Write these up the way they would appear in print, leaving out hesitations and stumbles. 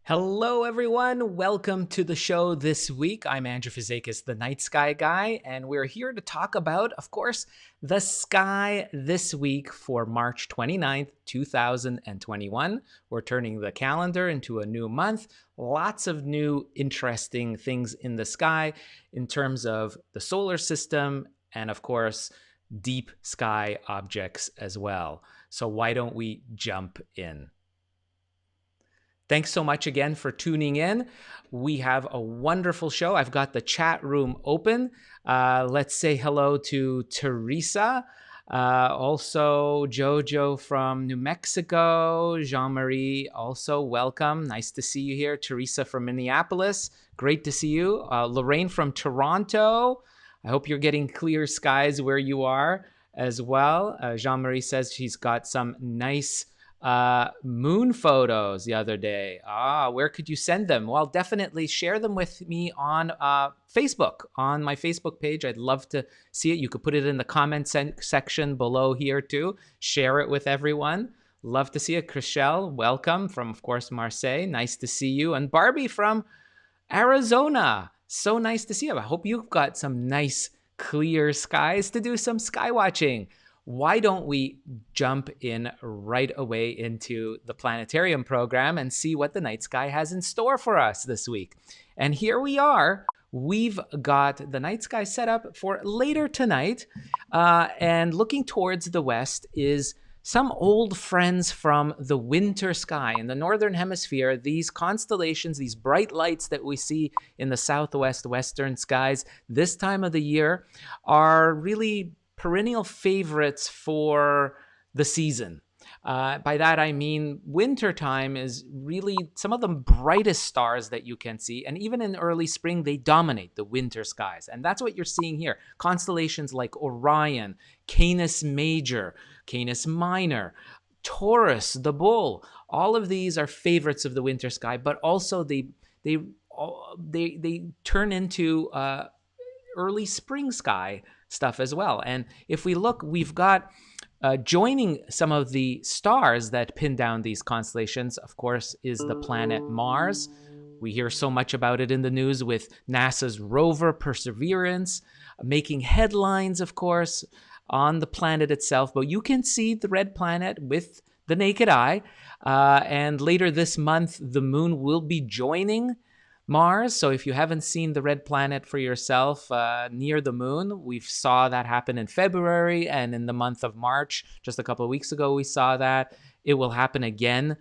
Hello, everyone. Welcome to the show this week. I'm Andrew Fazekas, the Night Sky Guy, and we're here to talk about, of course, the sky this week for March 29th, 2021. We're turning the calendar into a new month. Lots of new interesting things in the sky in terms of the solar system and, of course, deep sky objects as well. So why don't we jump in? Thanks so much again for tuning in. We have a wonderful show. I've got the chat room open. Let's say hello to Teresa. Also, Jojo from New Mexico. Jean-Marie, also welcome. Nice to see you here. Teresa from Minneapolis. Great to see you. Lorraine from Toronto. I hope you're getting clear skies where you are as well. Jean-Marie says she's got some nice moon photos the other day. Where could you send them? Well, definitely share them with me on Facebook, on my Facebook page. I'd love to see it. You could put it in the comment section below here too. Share it with everyone. Love to see it. Chriselle, welcome from, of course, Marseille. Nice to see you. And Barbie from Arizona. So nice to see you. I hope you've got some nice clear skies to do some sky watching. Why don't we jump in right away into the planetarium program and see what the night sky has in store for us this week? And here we are. We've got the night sky set up for later tonight. And looking towards the west is some old friends from the winter sky. In the northern hemisphere, these constellations, these bright lights that we see in the southwest, western skies this time of the year are really perennial favorites for the season. By that, I mean wintertime is really some of the brightest stars that you can see. And even in early spring, they dominate the winter skies. And that's what you're seeing here. Constellations like Orion, Canis Major, Canis Minor, Taurus, the Bull. All of these are favorites of the winter sky, but also they turn into early spring sky stuff as well. And if we look, we've got joining some of the stars that pin down these constellations, of course, is the planet Mars. We hear so much about it in the news with NASA's rover Perseverance making headlines, of course, on the planet itself. But you can see the red planet with the naked eye. And later this month, the moon will be joining Mars. So if you haven't seen the red planet for yourself near the moon, we saw that happen in February and in the month of March. Just a couple of weeks ago, we saw that. It will happen again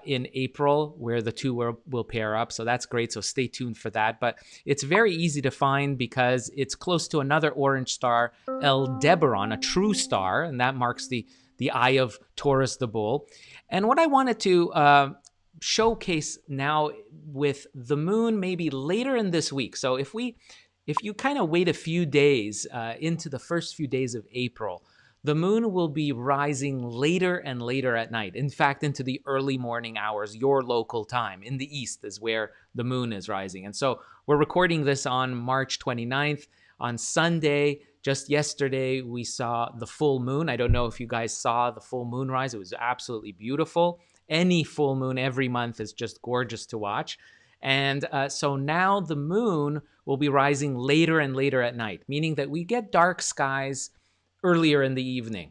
in April, where the two will pair up. So that's great. So stay tuned for that. But it's very easy to find because it's close to another orange star, Aldebaran, a true star, and that marks the eye of Taurus the bull. And what I wanted to showcase now with the moon maybe later in this week. So if you kind of wait a few days into the first few days of April, the moon will be rising later and later at night. In fact, into the early morning hours, your local time. In the east is where the moon is rising. And so we're recording this on March 29th. On Sunday, just yesterday, we saw the full moon. I don't know if you guys saw the full moon rise. It was absolutely beautiful. Any full moon every month is just gorgeous to watch. And so now the moon will be rising later and later at night, meaning that we get dark skies earlier in the evening.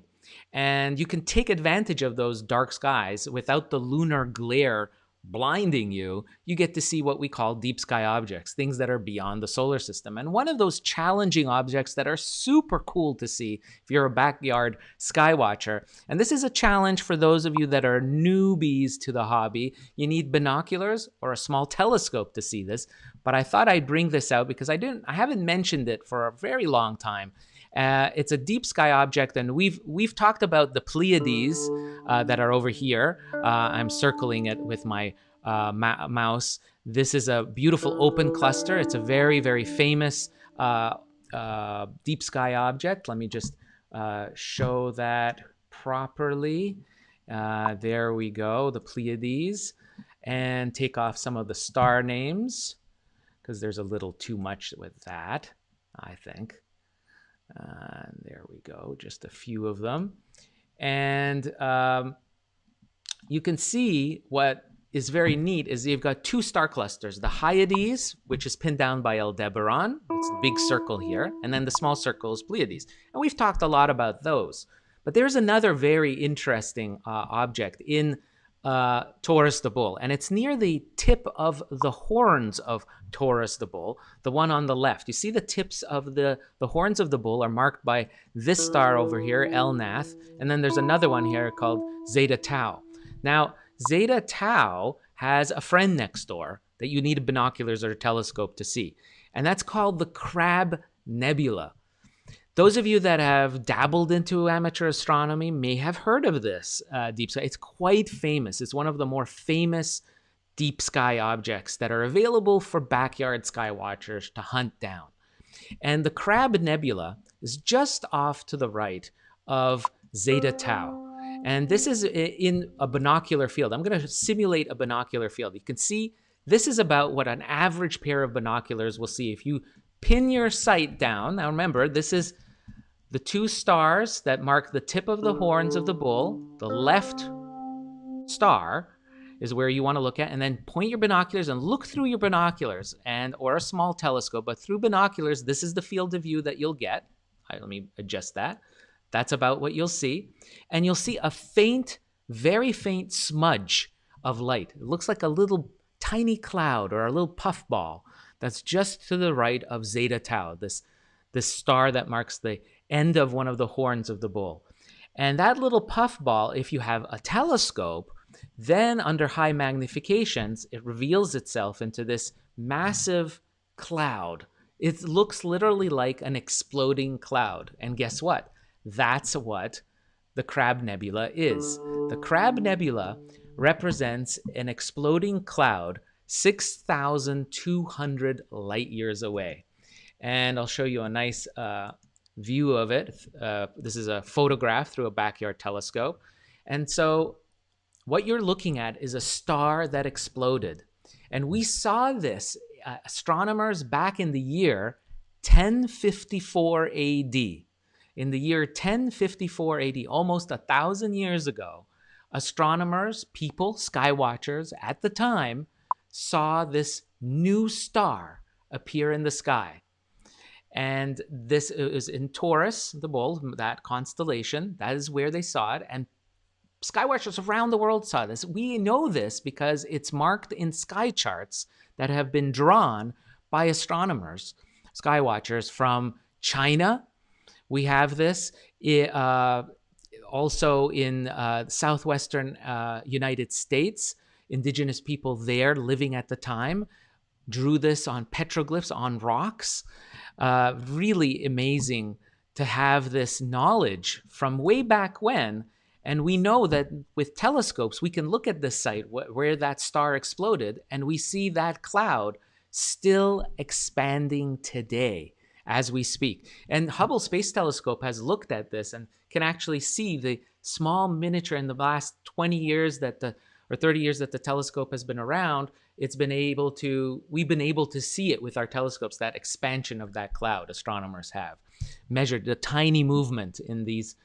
And you can take advantage of those dark skies without the lunar glare blinding you. You get to see what we call deep sky objects, things that are beyond the solar system. And one of those challenging objects that are super cool to see if you're a backyard sky watcher, and this is a challenge for those of you that are newbies to the hobby. You need binoculars or a small telescope to see this, but I thought I'd bring this out because I haven't mentioned it for a very long time. It's a deep sky object, and we've talked about the Pleiades that are over here. I'm circling it with my mouse. This is a beautiful open cluster. It's a very, very famous deep sky object. Let me just show that properly. There we go, the Pleiades. And take off some of the star names because there's a little too much with that, I think. There we go, just a few of them. And you can see what is very neat is you've got two star clusters, the Hyades, which is pinned down by Aldebaran, it's a big circle here, and then the small circle is Pleiades. And we've talked a lot about those. But there's another very interesting object in Taurus the bull, and it's near the tip of the horns of Taurus the bull, the one on the left. You see the tips of the horns of the bull are marked by this star over here, Elnath, and then there's another one here called Zeta Tau. Now, Zeta Tau has a friend next door that you need binoculars or a telescope to see, and that's called the Crab Nebula. Those of you that have dabbled into amateur astronomy may have heard of this deep sky. It's quite famous. It's one of the more famous deep sky objects that are available for backyard sky watchers to hunt down. And the Crab Nebula is just off to the right of Zeta Tau. And this is in a binocular field. I'm going to simulate a binocular field. You can see this is about what an average pair of binoculars will see. If you pin your sight down, now remember, this is the two stars that mark the tip of the horns of the bull. The left star is where you want to look at, and then point your binoculars and look through your binoculars or a small telescope. But through binoculars, this is the field of view that you'll get. Let me adjust that. That's about what you'll see. And you'll see a faint, very faint smudge of light. It looks like a little tiny cloud or a little puffball that's just to the right of Zeta Tau, this star that marks the end of one of the horns of the bull. And that little puffball, if you have a telescope, then under high magnifications, it reveals itself into this massive cloud. It looks literally like an exploding cloud. And guess what? That's what the Crab Nebula is. The Crab Nebula represents an exploding cloud 6,200 light years away. And I'll show you a nice view of it. This is a photograph through a backyard telescope. And so what you're looking at is a star that exploded. And we saw this, astronomers back in the year 1054 AD. In the year 1054 AD, almost 1,000 years ago, astronomers, people, sky watchers at the time, saw this new star appear in the sky. And this is in Taurus, the bull, that constellation. That is where they saw it. And sky watchers around the world saw this. We know this because it's marked in sky charts that have been drawn by astronomers, sky watchers from China. We have this Also in southwestern United States, indigenous people there living at the time drew this on petroglyphs, on rocks. Really amazing to have this knowledge from way back when. And we know that with telescopes, we can look at this site where that star exploded, and we see that cloud still expanding today as we speak. And Hubble Space Telescope has looked at this and can actually see the small miniature in the last 20 years or 30 years that the telescope has been around. We've been able to see it with our telescopes, that expansion of that cloud. Astronomers have measured the tiny movement in these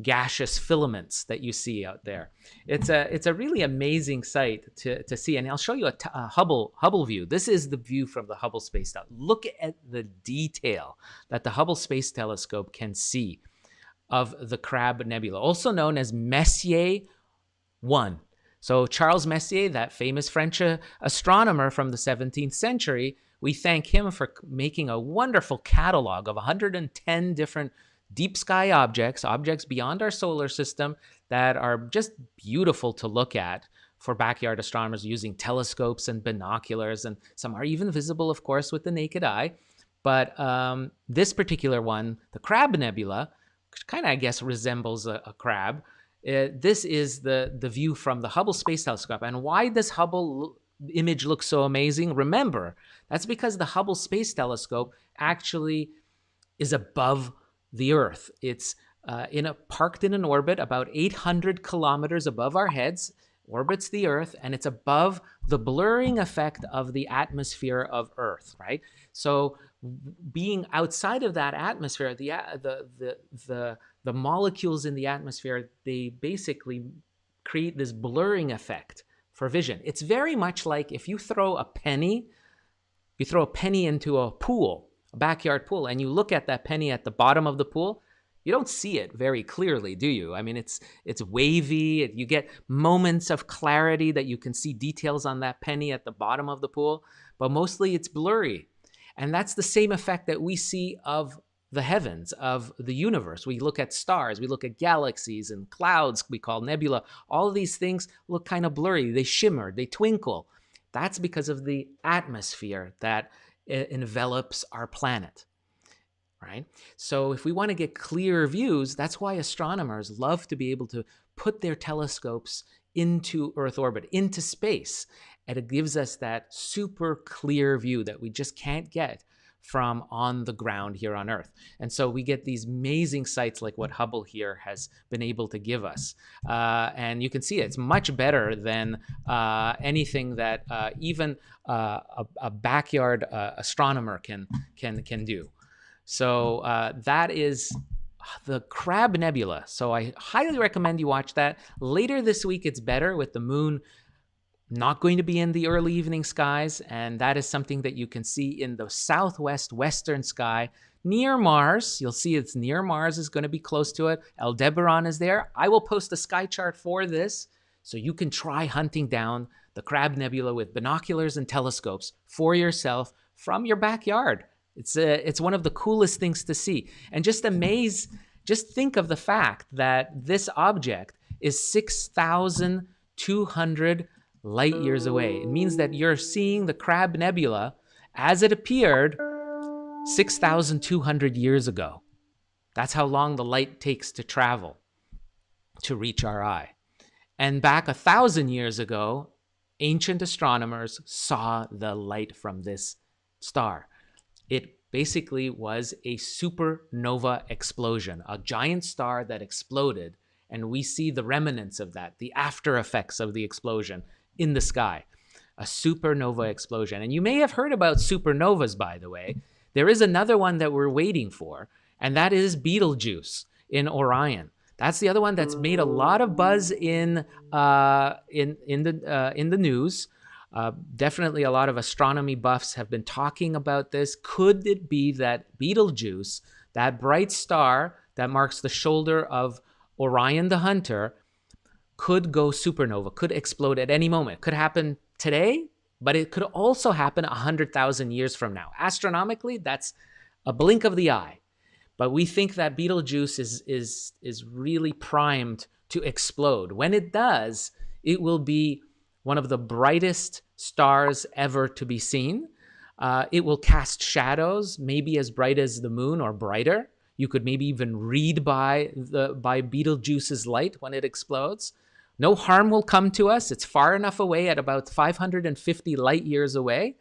gaseous filaments that you see out there. It's a really amazing sight to see. And I'll show you a Hubble view. This is the view from the Hubble Space Telescope. Look at the detail that the Hubble Space Telescope can see of the Crab Nebula, also known as Messier 1. So Charles Messier, that famous French astronomer from the 17th century, we thank him for making a wonderful catalog of 110 different deep sky objects beyond our solar system that are just beautiful to look at for backyard astronomers using telescopes and binoculars. And some are even visible, of course, with the naked eye. But this particular one, the Crab Nebula, which kind of, I guess, resembles a crab, this is the view from the Hubble Space Telescope. And why does Hubble image look so amazing? Remember, that's because the Hubble Space Telescope actually is above the Earth. It's parked in an orbit about 800 kilometers above our heads, orbits the Earth, and it's above the blurring effect of the atmosphere of Earth, right? So being outside of that atmosphere, the molecules in the atmosphere, they basically create this blurring effect for vision. It's very much like if you throw a penny into a pool, a backyard pool, and you look at that penny at the bottom of the pool, you don't see it very clearly, do you? I mean, it's wavy. You get moments of clarity that you can see details on that penny at the bottom of the pool, but mostly it's blurry. And that's the same effect that we see of the heavens, of the universe. We look at stars, we look at galaxies and clouds we call nebula. All of these things look kind of blurry. They shimmer, they twinkle. That's because of the atmosphere that envelops our planet, right? So if we want to get clear views, that's why astronomers love to be able to put their telescopes into Earth orbit, into space, and it gives us that super clear view that we just can't get from on the ground here on Earth. And so we get these amazing sights like what Hubble here has been able to give us. And you can see it's much better than anything that even a backyard astronomer can do. So that is the Crab Nebula. So I highly recommend you watch that. Later this week, it's better with the moon not going to be in the early evening skies, and that is something that you can see in the southwest western sky near Mars. You'll see it's near Mars, is going to be close to it. Aldebaran is there. I will post a sky chart for this so you can try hunting down the Crab Nebula with binoculars and telescopes for yourself from your backyard. It's one of the coolest things to see. And just think of the fact that this object is 6,200 light years away. It means that you're seeing the Crab Nebula as it appeared 6,200 years ago. That's how long the light takes to travel to reach our eye. And back 1,000 years ago, ancient astronomers saw the light from this star. It basically was a supernova explosion, a giant star that exploded, and we see the remnants of that, the after effects of the explosion in the sky, a supernova explosion. And you may have heard about supernovas, by the way. There is another one that we're waiting for, and that is Betelgeuse in Orion. That's the other one that's made a lot of buzz in the news. Definitely a lot of astronomy buffs have been talking about this. Could it be that Betelgeuse, that bright star that marks the shoulder of Orion the Hunter, could go supernova, could explode at any moment? Could happen today, but it could also happen 100,000 years from now. Astronomically, that's a blink of the eye. But we think that Betelgeuse is really primed to explode. When it does, it will be one of the brightest stars ever to be seen. It will cast shadows, maybe as bright as the moon or brighter. You could maybe even read by Betelgeuse's light when it explodes. No harm will come to us. It's far enough away, at about 550 light years away.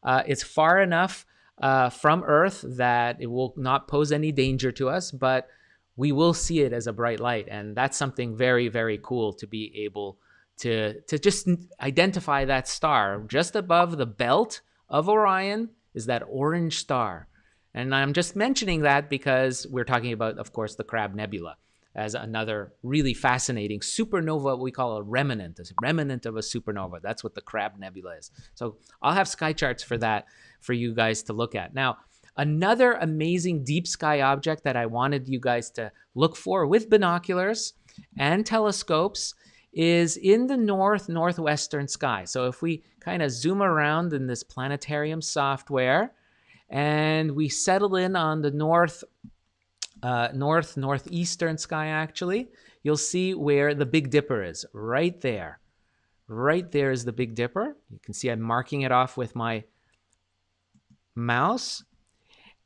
It's far enough from Earth that it will not pose any danger to us, but we will see it as a bright light. And that's something very, very cool to be able to just identify that star. Just above the belt of Orion is that orange star. And I'm just mentioning that because we're talking about, of course, the Crab Nebula as another really fascinating supernova. We call a remnant of a supernova. That's what the Crab Nebula is. So I'll have sky charts for that for you guys to look at. Now, another amazing deep sky object that I wanted you guys to look for with binoculars and telescopes is in the northwestern sky. So if we kind of zoom around in this planetarium software and we settle in on the northeastern sky, actually, you'll see where the Big Dipper is. Right there. Right there is the Big Dipper. You can see I'm marking it off with my mouse.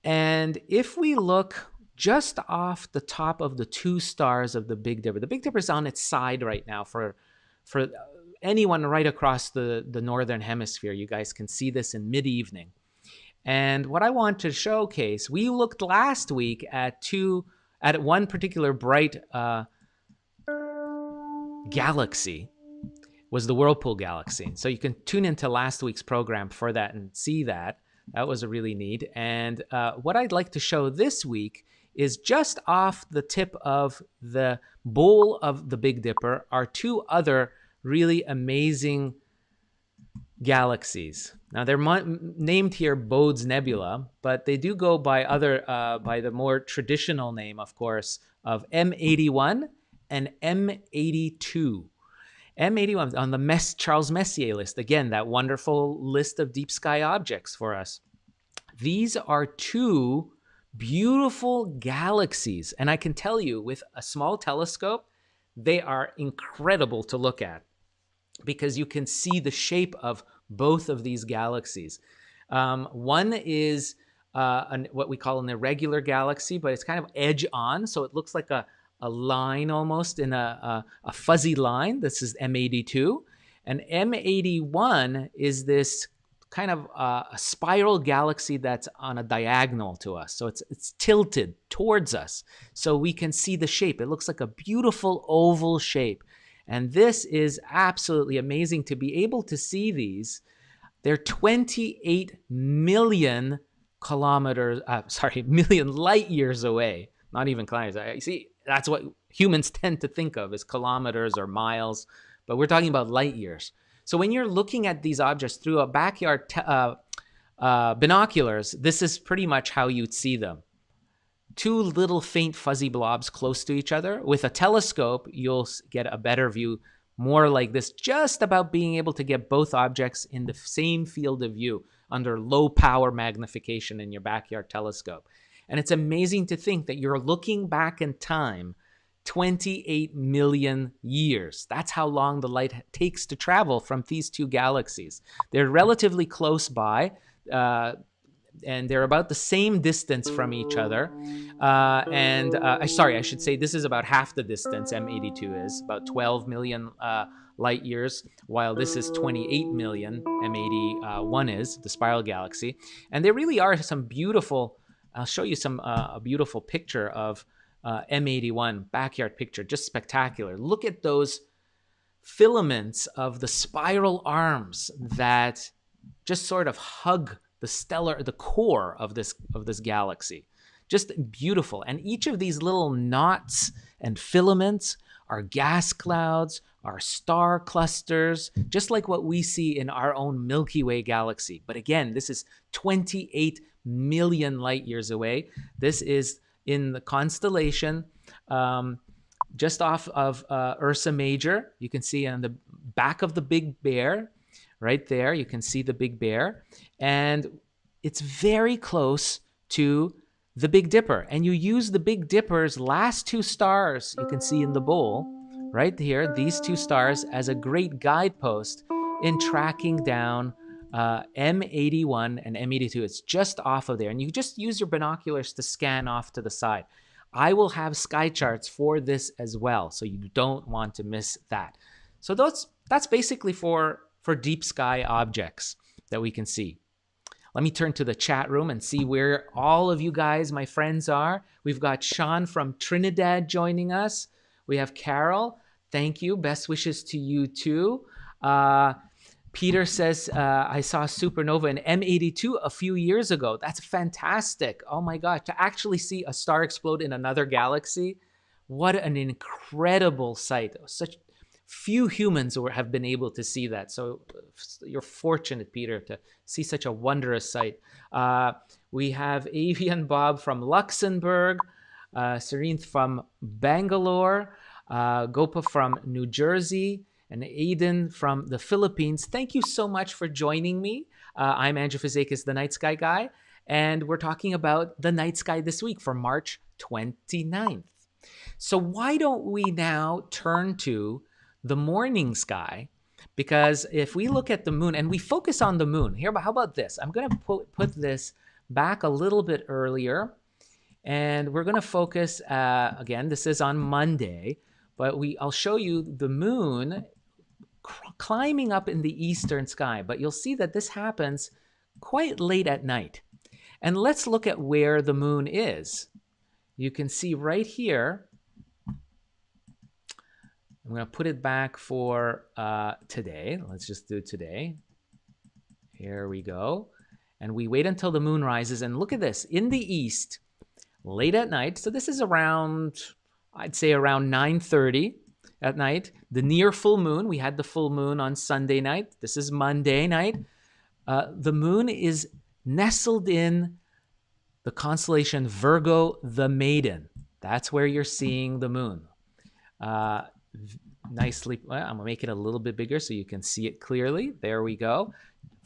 And if we look just off the top of the two stars of the Big Dipper is on its side right now for anyone right across the northern hemisphere. You guys can see this in mid-evening. And what I want to showcase, we looked last week at one particular bright galaxy, was the Whirlpool Galaxy. So you can tune into last week's program for that and see that. That was a really neat. And what I'd like to show this week is just off the tip of the bowl of the Big Dipper are two other really amazing galaxies. Now they're named here Bode's Nebula, but they do go by by the more traditional name, of course, of M81 and M82. M81 on the Charles Messier list. Again, that wonderful list of deep sky objects for us. These are two beautiful galaxies. And I can tell you, with a small telescope, they are incredible to look at because you can see the shape of both of these galaxies. One is what we call an irregular galaxy, but it's kind of edge on. So it looks like a line almost in a fuzzy line. This is M82. And M81 is this kind of a spiral galaxy that's on a diagonal to us. So it's tilted towards us. So we can see the shape. It looks like a beautiful oval shape. And this is absolutely amazing to be able to see these. They're 28 million million light years away. Not even kilometers. You see, that's what humans tend to think of as kilometers or miles, but we're talking about light years. So when you're looking at these objects through a backyard binoculars, this is pretty much how you'd see them. Two little faint fuzzy blobs close to each other. With a telescope, you'll get a better view, more like this, just about being able to get both objects in the same field of view under low power magnification in your backyard telescope. And it's amazing to think that you're looking back in time 28 million years. That's how long the light takes to travel from these two galaxies. They're relatively close by, and they're about the same distance from each other. I should say this is about half the distance M82 is, about 12 million light years, while this is 28 million, M81 is, the spiral galaxy. And there really are some beautiful, I'll show you a beautiful picture of M81, backyard picture, just spectacular. Look at those filaments of the spiral arms that just sort of hug the core of this galaxy. Just beautiful. And each of these little knots and filaments are gas clouds, are star clusters, just like what we see in our own Milky Way galaxy. But again, this is 28 million light years away. This is in the constellation just off of Ursa Major. You can see on the back of the Big Bear, right there, you can see the Big Bear. And it's very close to the Big Dipper. And you use the Big Dipper's last two stars you can see in the bowl right here, these two stars, as a great guidepost in tracking down M81 and M82. It's just off of there. And you just use your binoculars to scan off to the side. I will have sky charts for this as well, so you don't want to miss that. So that's basically for deep sky objects that we can see. Let me turn to the chat room and see where all of you guys, my friends, are. We've got Sean from Trinidad joining us. We have Carol. Thank you. Best wishes to you too. Peter says, I saw supernova in M82 a few years ago. That's fantastic. Oh my God. To actually see a star explode in another galaxy, what an incredible sight. Such few humans have been able to see that. So you're fortunate, Peter, to see such a wondrous sight. We have Avian Bob from Luxembourg, Serene from Bangalore, Gopa from New Jersey, and Aiden from the Philippines. Thank you so much for joining me. I'm Andrew Fazekas, the Night Sky Guy, and we're talking about the night sky this week for March 29th. So why don't we now turn to the morning sky? Because if we look at the moon and we focus on the moon, here, how about this? I'm going to put this back a little bit earlier, and we're going to focus, again, this is on Monday, but I'll show you the moon climbing up in the eastern sky. But you'll see that this happens quite late at night. And let's look at where the moon is. You can see right here. I'm going to put it back for today. Let's just do today. Here we go. And we wait until the moon rises. And look at this. In the east, late at night. So this is around, I'd say around 9:30 at night. The near full moon. We had the full moon on Sunday night. This is Monday night. The moon is nestled in the constellation Virgo the Maiden. That's where you're seeing the moon. Nicely, well, I'm gonna make it a little bit bigger so you can see it clearly. There we go.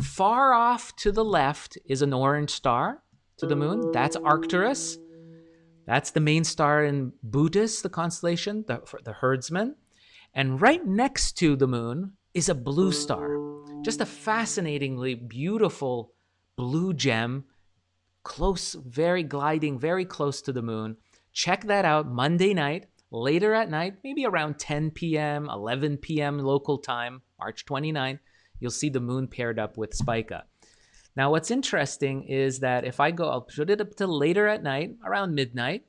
Far off to the left is an orange star to the moon. That's Arcturus. That's the main star in Bootes, the constellation, the herdsman. And right next to the moon is a blue star. Just a fascinatingly beautiful blue gem, close, gliding very close to the moon. Check that out Monday night. Later at night, maybe around 10 p.m., 11 p.m. local time, March 29th, you'll see the moon paired up with Spica. Now, what's interesting is that if I'll put it up to later at night, around midnight.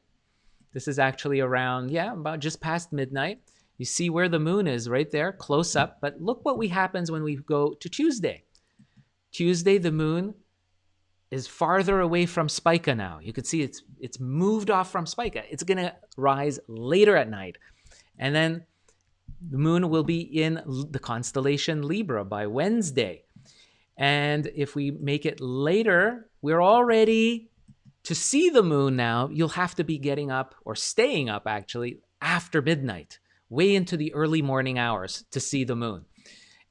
This is actually around, about just past midnight. You see where the moon is right there, close up. But look what happens when we go to Tuesday. Tuesday, the moon is farther away from Spica now. You can see it's moved off from Spica. It's going to rise later at night. And then the moon will be in the constellation Libra by Wednesday. And if we make it later, we're already, to see the moon now, you'll have to be getting up, or staying up actually, after midnight, way into the early morning hours to see the moon.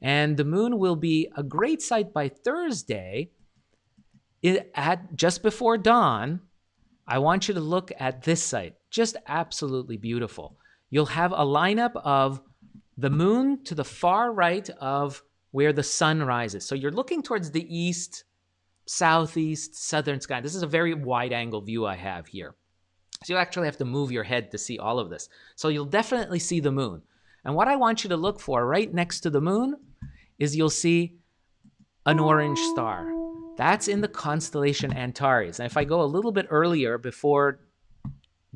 And the moon will be a great sight by Thursday. At just before dawn. I want you to look at this sight. Just absolutely beautiful. You'll have a lineup of the moon to the far right of where the sun rises. So you're looking towards the east, southeast, southern sky. This is a very wide angle view I have here. So you actually have to move your head to see all of this. So you'll definitely see the moon. And what I want you to look for right next to the moon is you'll see an orange star. That's in the constellation Antares. And if I go a little bit earlier, before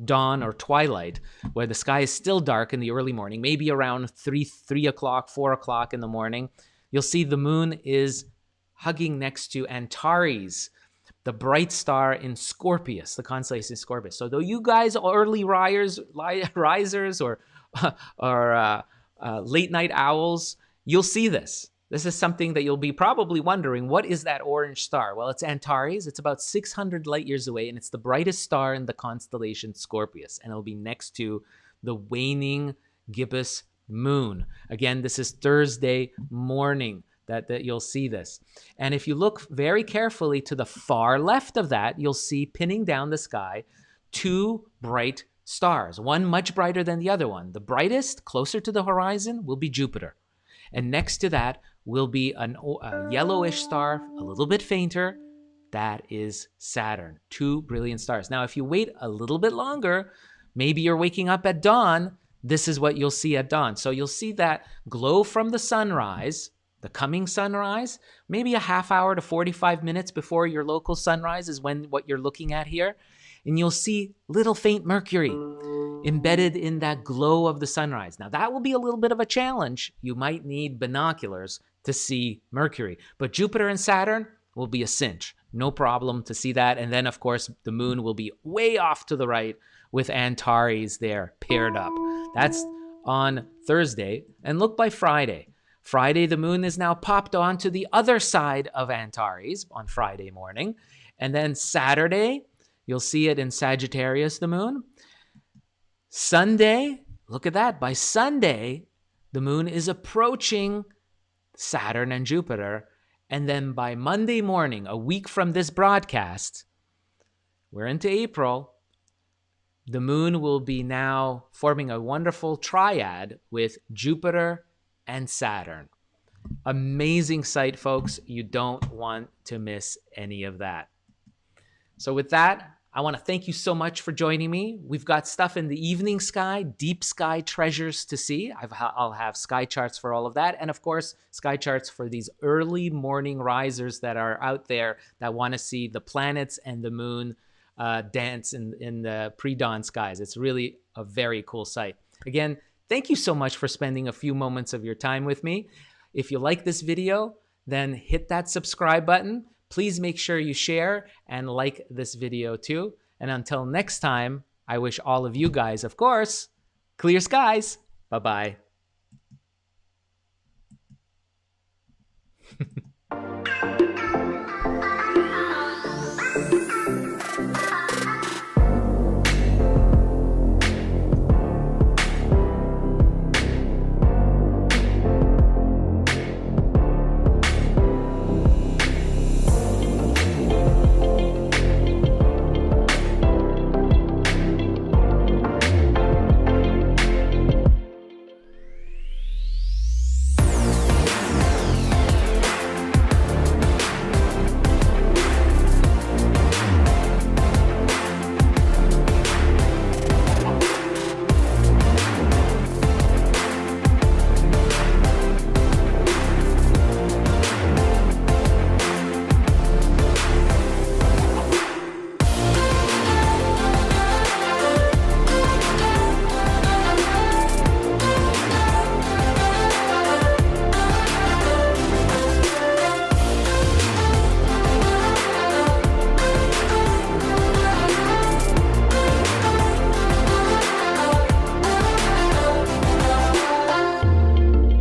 dawn or twilight, where the sky is still dark in the early morning, maybe around 3 o'clock, 4 o'clock in the morning, you'll see the moon is hugging next to Antares, the bright star in Scorpius, the constellation Scorpius. So though you guys are early risers or late night owls, you'll see this. This is something that you'll be probably wondering, what is that orange star? Well, it's Antares. It's about 600 light years away, and it's the brightest star in the constellation Scorpius, and it'll be next to the waning gibbous moon. Again, this is Thursday morning. that you'll see this. And if you look very carefully to the far left of that, you'll see pinning down the sky two bright stars, one much brighter than the other one. The brightest, closer to the horizon, will be Jupiter. And next to that will be a yellowish star, a little bit fainter. That is Saturn. Two brilliant stars. Now, if you wait a little bit longer, maybe you're waking up at dawn, this is what you'll see at dawn. So you'll see that glow from the sunrise, the coming sunrise, maybe a half hour to 45 minutes before your local sunrise is what you're looking at here. And you'll see little faint Mercury embedded in that glow of the sunrise. Now, that will be a little bit of a challenge. You might need binoculars to see Mercury. But Jupiter and Saturn will be a cinch. No problem to see that. And then, of course, the moon will be way off to the right with Antares there paired up. That's on Thursday. And look by Friday. Friday, the moon is now popped onto the other side of Antares on Friday morning. And then Saturday, you'll see it in Sagittarius, the moon. Sunday, look at that. By Sunday, the moon is approaching Saturn and Jupiter. And then by Monday morning, a week from this broadcast, we're into April, the moon will be now forming a wonderful triad with Jupiter and Saturn. Amazing sight, folks. You don't want to miss any of that. So with that, I want to thank you so much for joining me. We've got stuff in the evening sky, deep sky treasures to see. I'll have sky charts for all of that. And of course, sky charts for these early morning risers that are out there that want to see the planets and the moon dance in the pre-dawn skies. It's really a very cool sight. Again, thank you so much for spending a few moments of your time with me. If you like this video, then hit that subscribe button. Please make sure you share and like this video too. And until next time, I wish all of you guys, of course, clear skies. Bye-bye.